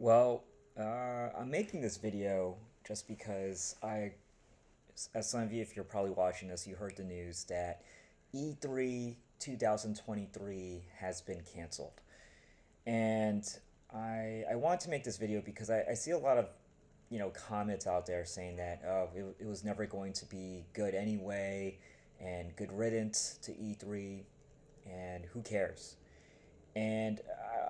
Well, I'm making this video just because as some of you, if you're probably watching this, you heard the news that E3 2023 has been canceled. And I wanted to make this video because I see a lot of, comments out there saying that, oh, it was never going to be good anyway, and good riddance to E3, and who cares? And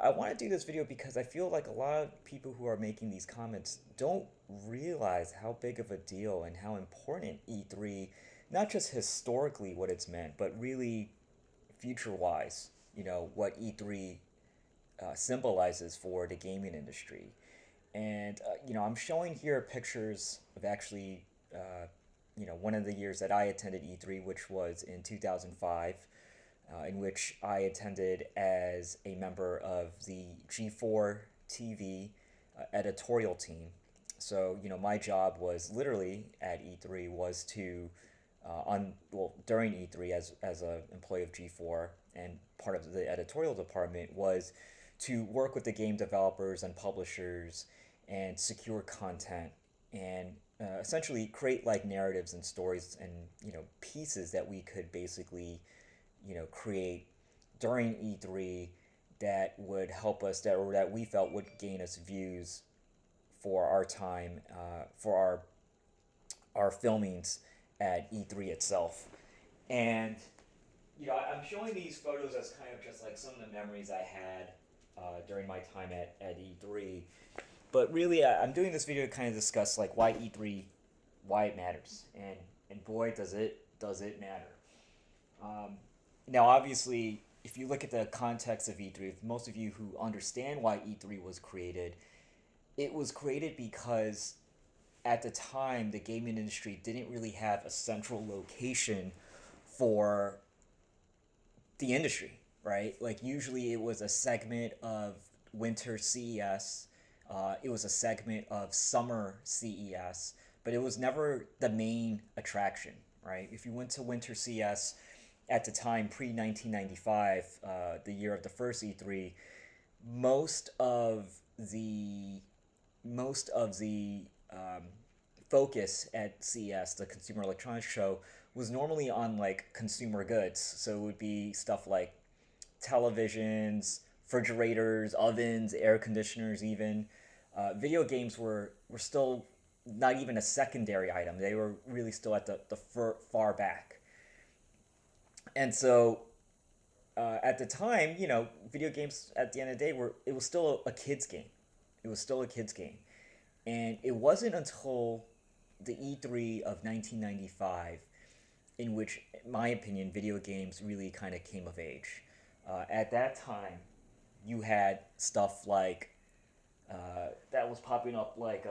I want to do this video because I feel like a lot of people who are making these comments don't realize how big of a deal and how important E3, not just historically what it's meant, but really future wise, what E3 symbolizes for the gaming industry. And, I'm showing here pictures of actually, one of the years that I attended E3, which was in 2005, in which I attended as a member of the G4 TV editorial team. So, my job was literally at E3 was to, during E3 as an employee of G4 and part of the editorial department was to work with the game developers and publishers and secure content and essentially create like narratives and stories and pieces that we could basically create during E3 that would help us that we felt would gain us views for our time for our filmings at E3 itself. And I'm showing these photos as kind of just like some of the memories I had during my time at E3. But really, I'm doing this video to kind of discuss like why E3, why it matters, and boy, does it matter. Um, Now, obviously, if you look at the context of E3, if most of you who understand why E3 was created, it was created because at the time the gaming industry didn't really have a central location for the industry, right? Like usually it was a segment of winter CES, it was a segment of summer CES, but it was never the main attraction, right? If you went to winter CES at the time pre 1995, the year of the first E3, most of the most of the focus at CES, the Consumer Electronics Show, was normally on like consumer goods. So it would be stuff like televisions, refrigerators, ovens, air conditioners, even. Video games were still not even a secondary item. They were really still at the far back. And so at the time, video games at the end of the day it was still a kid's game. It was still a kid's game. And it wasn't until the E3 of 1995 in which, in my opinion, video games really kind of came of age. At that time, you had stuff like that was popping up like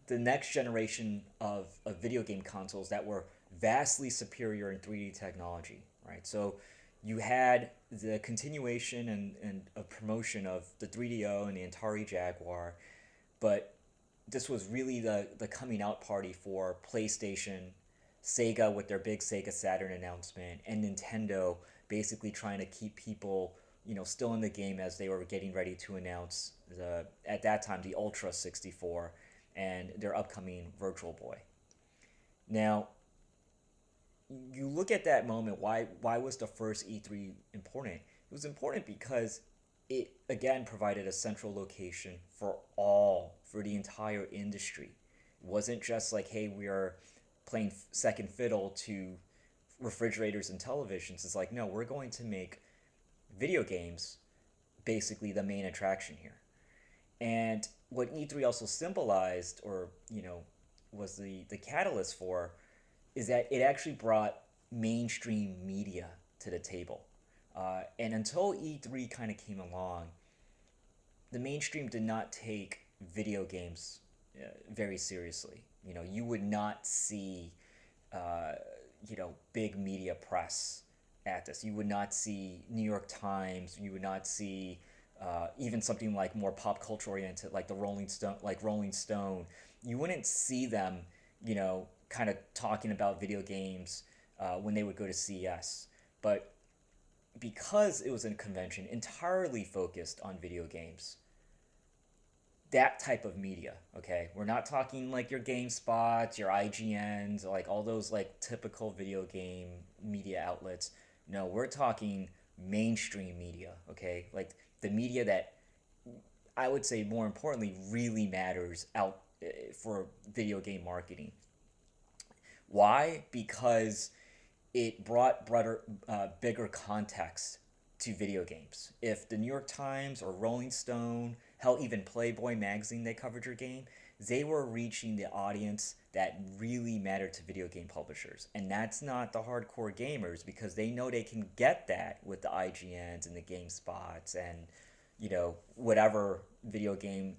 the next generation of video game consoles that were vastly superior in 3D technology, right? So you had the continuation and a promotion of the 3DO and the Atari Jaguar, but this was really the coming out party for PlayStation, Sega with their big Sega Saturn announcement, and Nintendo basically trying to keep people, still in the game as they were getting ready to announce the at that time the Ultra 64 and their upcoming Virtual Boy. Now, you look at that moment, why was the first E3 important? It was important because it again provided a central location for the entire industry. It wasn't just like, hey, we are playing second fiddle to refrigerators and televisions. It's like, no, we're going to make video games basically the main attraction here. And what E3 also symbolized, or was the catalyst for, is that it actually brought mainstream media to the table. And until E3 kind of came along, the mainstream did not take video games very seriously. You would not see, uh, big media press at this. You would not see New York Times. You would not see even something like more pop culture oriented, like the Rolling Stone. You wouldn't see them, kind of talking about video games when they would go to CES. But because it was a convention entirely focused on video games, that type of media, okay? We're not talking like your GameSpots, your IGNs, like all those like typical video game media outlets. No, we're talking mainstream media, okay? Like the media that I would say more importantly really matters out for video game marketing. Why? Because it brought bigger context to video games. If the New York Times or Rolling Stone, hell, even Playboy magazine, they covered your game, they were reaching the audience that really mattered to video game publishers. And that's not the hardcore gamers because they know they can get that with the IGNs and the GameSpots and, whatever video game,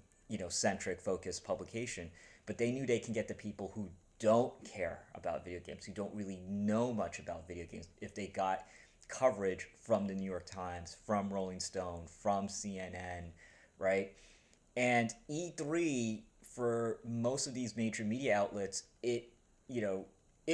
centric focused publication. But they knew they can get the people who don't care about video games, who don't really know much about video games, if they got coverage from the New York Times, from Rolling Stone, from CNN, right? And E3 for most of these major media outlets, it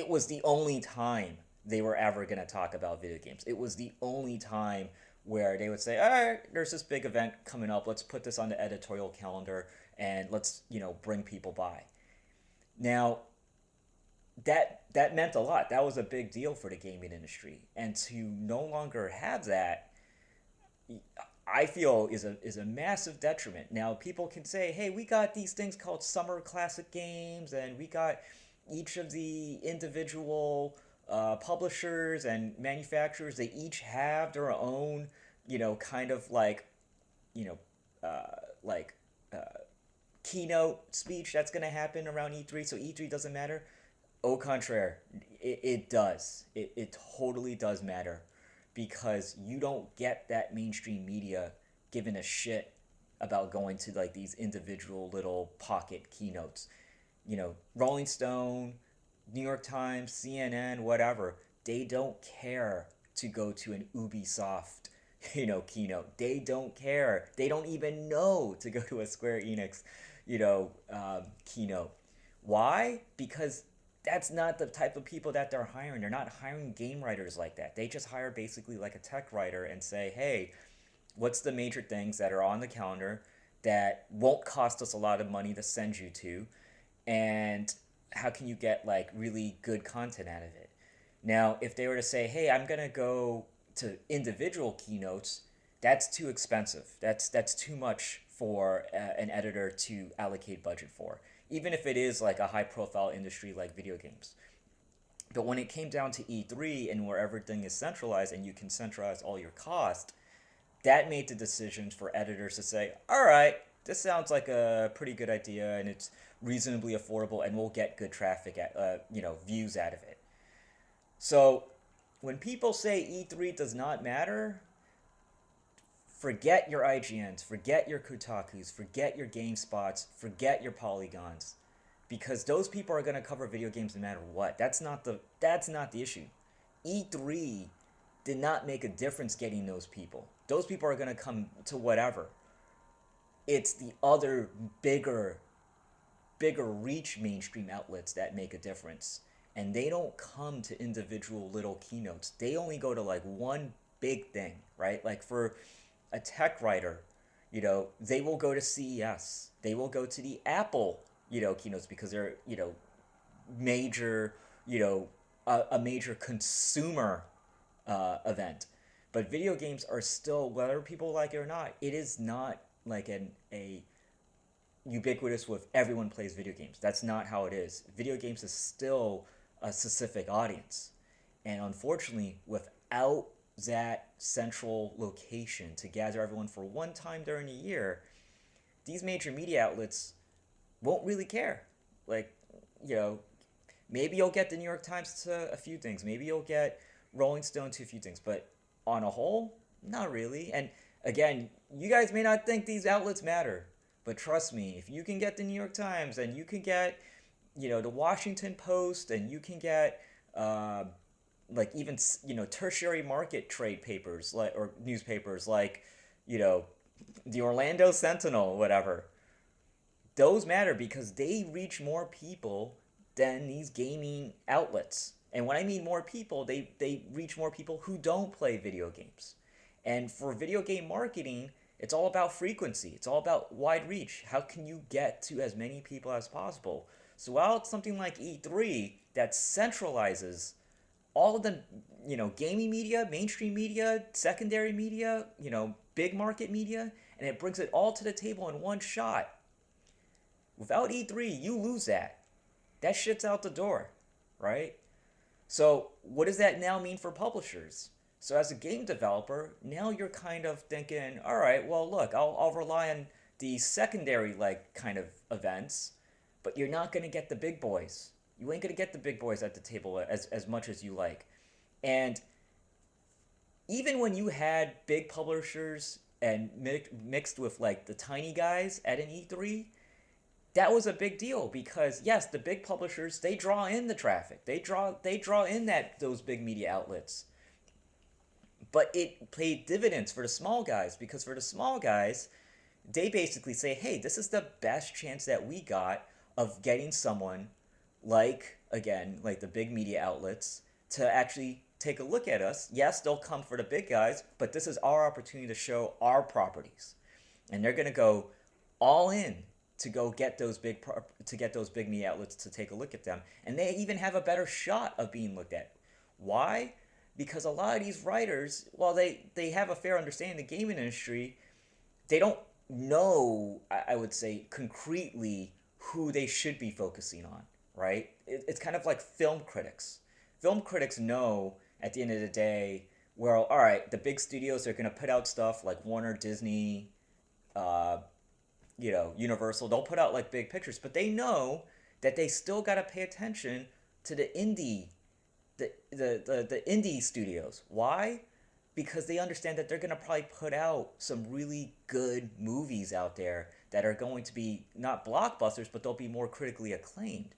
was the only time they were ever going to talk about video games. It was the only time where they would say, all right, there's this big event coming up. Let's put this on the editorial calendar and let's, bring people by. Now, that meant a lot. That was a big deal for the gaming industry. And to no longer have that, I feel is a massive detriment. Now people can say, "Hey, we got these things called summer classic games, and we got each of the individual publishers and manufacturers. They each have their own, kind of like, you know, like keynote speech that's going to happen around E3. So E3 doesn't matter." Au contraire, it does. It totally does matter because you don't get that mainstream media giving a shit about going to like these individual little pocket keynotes. Rolling Stone, New York Times, CNN, whatever, they don't care to go to an Ubisoft, keynote. They don't care. They don't even know to go to a Square Enix, keynote. Why? Because that's not the type of people that they're hiring. They're not hiring game writers like that. They just hire basically like a tech writer and say, hey, what's the major things that are on the calendar that won't cost us a lot of money to send you to? And how can you get like really good content out of it? Now, if they were to say, hey, I'm going to go to individual keynotes, that's too expensive. That's too much for an editor to allocate budget for, even if it is like a high profile industry like video games. But when it came down to E3 and where everything is centralized and you can centralize all your cost, that made the decisions for editors to say, all right, this sounds like a pretty good idea and it's reasonably affordable and we'll get good traffic, views out of it. So when people say E3 does not matter, forget your IGNs, forget your Kotakus, forget your GameSpots, forget your Polygons, because those people are going to cover video games no matter what. That's not the issue. E3 did not make a difference getting those people. Those people are going to come to whatever. It's the other bigger reach mainstream outlets that make a difference. And they don't come to individual little keynotes. They only go to like one big thing, right? Like for a tech writer, they will go to CES. They will go to the Apple, keynotes because they're, major, a major consumer event. But video games are still, whether people like it or not, it is not like a ubiquitous with everyone plays video games. That's not how it is. Video games is still a specific audience. And unfortunately, without that central location to gather everyone for one time during a year, these major media outlets won't really care. Like, maybe you'll get the New York Times to a few things. Maybe you'll get Rolling Stone to a few things. But on a whole, not really. And again, you guys may not think these outlets matter. But trust me, if you can get the New York Times and you can get, the Washington Post and you can get, like even, tertiary market trade papers like or newspapers like, the Orlando Sentinel, whatever. Those matter because they reach more people than these gaming outlets. And when I mean more people, they reach more people who don't play video games. And for video game marketing, It's all about frequency. It's all about wide reach. How can you get to as many people as possible? So while it's something like E3 that centralizes all of the, gaming media, mainstream media, secondary media, big market media, and it brings it all to the table in one shot. Without E3, you lose that. That shit's out the door, right? So, what does that now mean for publishers? So, as a game developer, now you're kind of thinking, all right, well, look, I'll rely on the secondary, like, kind of events, but you're not going to get the big boys. You ain't going to get the big boys at the table as much as you like. And even when you had big publishers and mixed with, like, the tiny guys at an E3, that was a big deal because yes, the big publishers, they draw in the traffic. They draw in those big media outlets. But it paid dividends for the small guys because for the small guys, they basically say, "Hey, this is the best chance that we got of getting someone like again, like the big media outlets to actually take a look at us. Yes, they'll come for the big guys, but this is our opportunity to show our properties." And they're going to go all in to go get those big media outlets to take a look at them, and they even have a better shot of being looked at. Why? Because a lot of these writers, while they have a fair understanding of the gaming industry, they don't know, I would say, concretely who they should be focusing on, right? It's kind of like film critics. Film critics know at the end of the day, well, all right, the big studios are going to put out stuff like Warner, Disney, uh, Universal. They'll put out like big pictures, but they know that they still got to pay attention to the indie studios. Why? Because they understand that they're going to probably put out some really good movies out there that are going to be not blockbusters, but they'll be more critically acclaimed.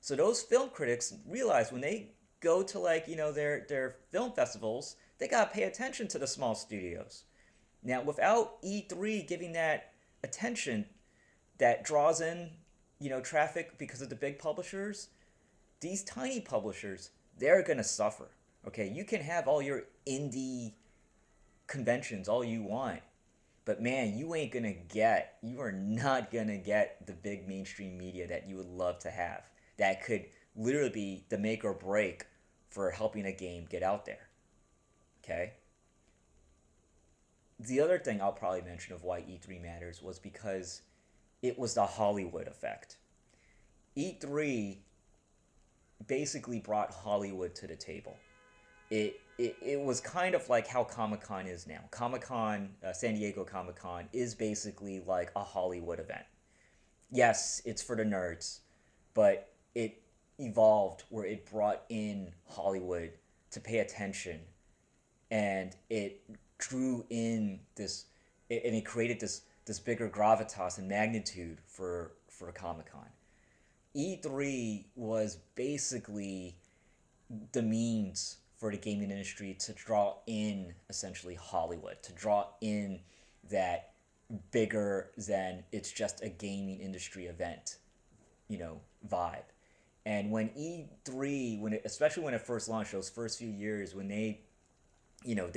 So those film critics realize when they go to like, their film festivals, they got to pay attention to the small studios. Now, without E3 giving that attention that draws in, traffic because of the big publishers, these tiny publishers, they're going to suffer. Okay, you can have all your indie conventions all you want, but man, you are not going to get the big mainstream media that you would love to have. That could literally be the make or break for helping a game get out there. Okay? The other thing I'll probably mention of why E3 matters was because it was the Hollywood effect. E3 basically brought Hollywood to the table. It was kind of like how Comic-Con is now. Comic-Con, San Diego Comic-Con, is basically like a Hollywood event. Yes, it's for the nerds, but it evolved where it brought in Hollywood to pay attention, and it drew in and it created this bigger gravitas and magnitude for Comic-Con. E3 was basically the means for the gaming industry to draw in essentially Hollywood, to draw in that bigger than it's just a gaming industry event, vibe. And when E3, especially when it first launched, those first few years, when they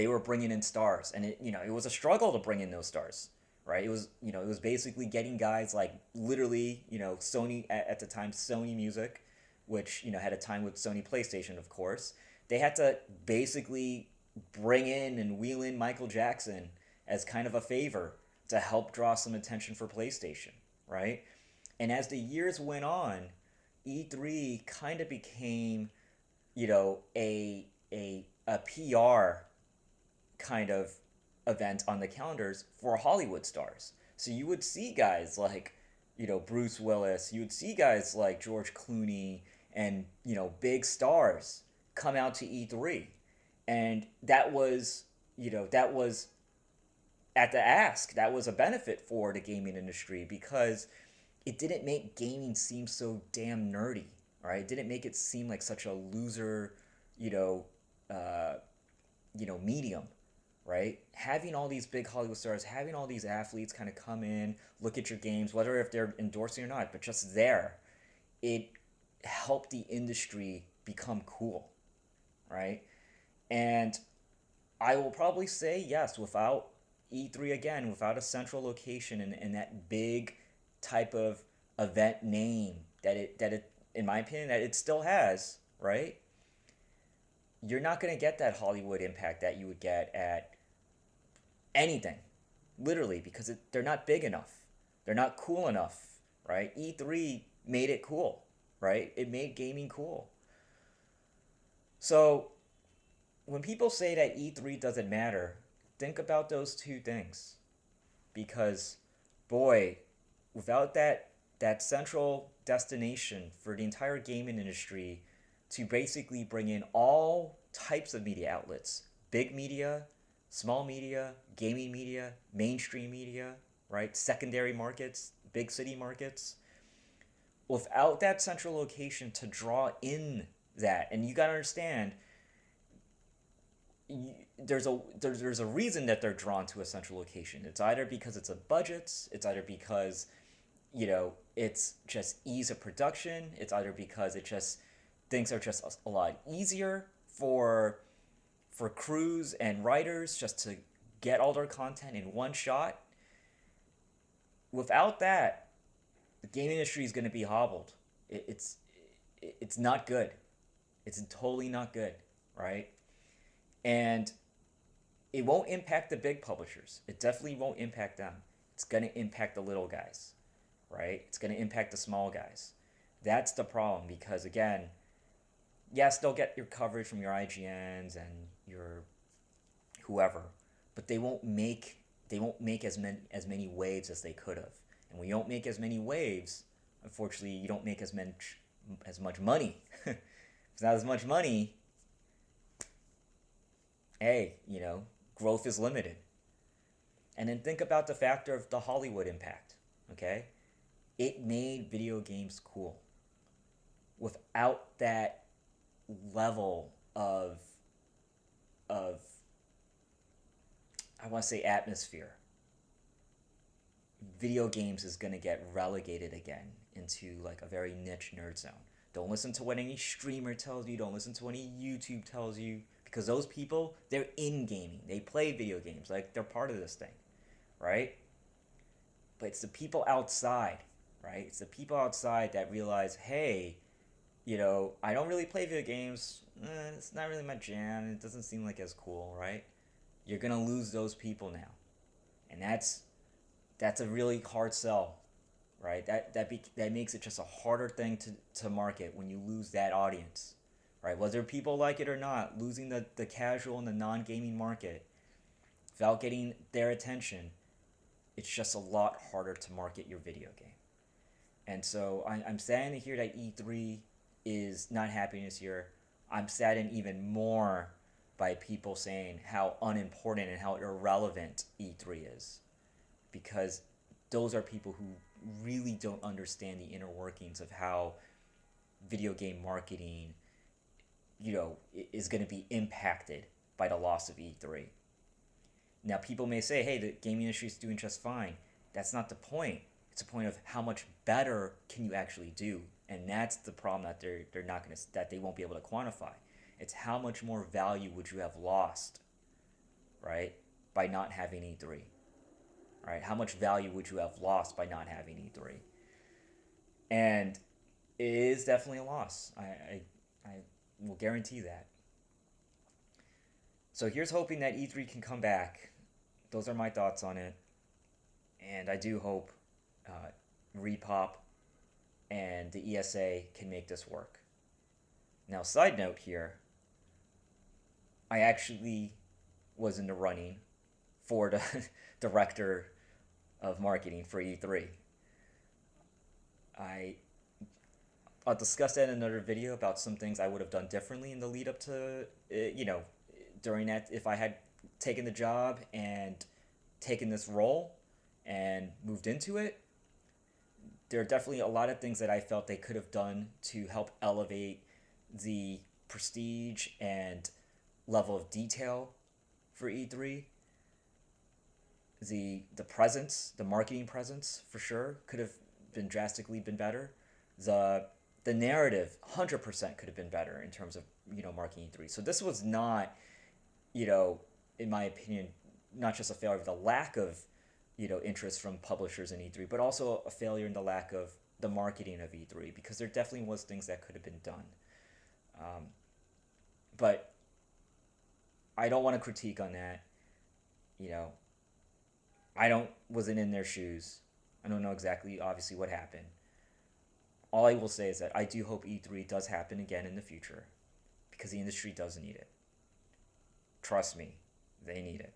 were bringing in stars, and it was a struggle to bring in those stars, right? It was basically getting guys like literally, Sony at the time, Sony Music, which, had a time with Sony PlayStation, of course. They had to basically bring in and wheel in Michael Jackson as kind of a favor to help draw some attention for PlayStation, right? And as the years went on, E3 kind of became, a PR kind of event on the calendars for Hollywood stars. So you would see guys like, Bruce Willis, you would see guys like George Clooney and, big stars come out to E3. And that was at the ask, that was a benefit for the gaming industry because it didn't make gaming seem so damn nerdy, right? It didn't make it seem like such a loser, uh, medium, right? Having all these big Hollywood stars, having all these athletes kind of come in, look at your games, whether if they're endorsing or not, but just there, it helped the industry become cool, right? And I will probably say yes, without E3 again without a central location and that big type of event name that it in my opinion that it still has, right? You're not going to get that Hollywood impact that you would get at anything, literally, because they're not big enough. They're not cool enough, right? E3 made it cool, right? It made gaming cool. So when people say that E3 doesn't matter, think about those two things. Because, boy, without that central destination for the entire gaming industry to basically bring in all types of media outlets, big media, small media, gaming media, mainstream media, right? Secondary markets, big city markets. Without that central location to draw in that, and you got to understand, there's a reason that they're drawn to a central location. It's either because it's a budget, it's either because it's just ease of production, it's either because it just things are just a lot easier for crews and writers just to get all their content in one shot. Without that, the gaming industry is going to be hobbled. It's not good. It's totally not good, right? And it won't impact the big publishers. It definitely won't impact them. It's going to impact the little guys, right? It's going to impact the small guys. That's the problem because, again, yes, they'll get your coverage from your IGNs and your whoever, but they won't make as many waves as they could have. And when you don't make as many waves, unfortunately, you don't make as much money. If it's not as much money, hey, growth is limited. And then think about the factor of the Hollywood impact, okay? It made video games cool. Without that level of I want to say atmosphere, video games is going to get relegated again into like a very niche nerd zone. Don't listen to what any streamer tells you, don't listen to what any YouTube tells you, because those people, they're in gaming. They play video games, like they're part of this thing, right? But it's the people outside, right? It's the people outside that realize, hey, I don't really play video games. It's not really my jam. It doesn't seem like as cool, right? You're gonna lose those people now, and that's a really hard sell, right? That makes it just a harder thing to market when you lose that audience, right? Whether people like it or not, losing the casual and the non-gaming market without getting their attention, it's just a lot harder to market your video game. And so I'm saddened to hear that E3 is not happening this year. I'm saddened even more by people saying how unimportant and how irrelevant E3 is, because those are people who really don't understand the inner workings of how video game marketing, is going to be impacted by the loss of E3. Now, people may say, hey, the gaming industry is doing just fine. That's not the point. It's a point of how much better can you actually do, and that's the problem that they're not going to, that they won't be able to quantify. It's how much more value would you have lost, right, by not having E3, right? How much value would you have lost by not having E3? And it is definitely a loss. I will guarantee that. So here's hoping that E3 can come back. Those are my thoughts on it. And I do hope Repop and the ESA can make this work. Now, side note here, I actually was in the running for the director of marketing for E3. I'll discuss that in another video about some things I would have done differently in the lead up to, during that, if I had taken the job and taken this role and moved into it. There are definitely a lot of things that I felt they could have done to help elevate the prestige and level of detail for E3. The presence, the marketing presence, for sure, could have been drastically better. The narrative, 100% could have been better in terms of marketing E3. So this was not, in my opinion, not just a failure of the lack of, interest from publishers in E3, but also a failure in the lack of the marketing of E3, because there definitely was things that could have been done. Um, but I don't want to critique on that. You know, I don't wasn't in their shoes. I don't know exactly, obviously, what happened. All I will say is that I do hope E3 does happen again in the future, because the industry does need it. Trust me, they need it.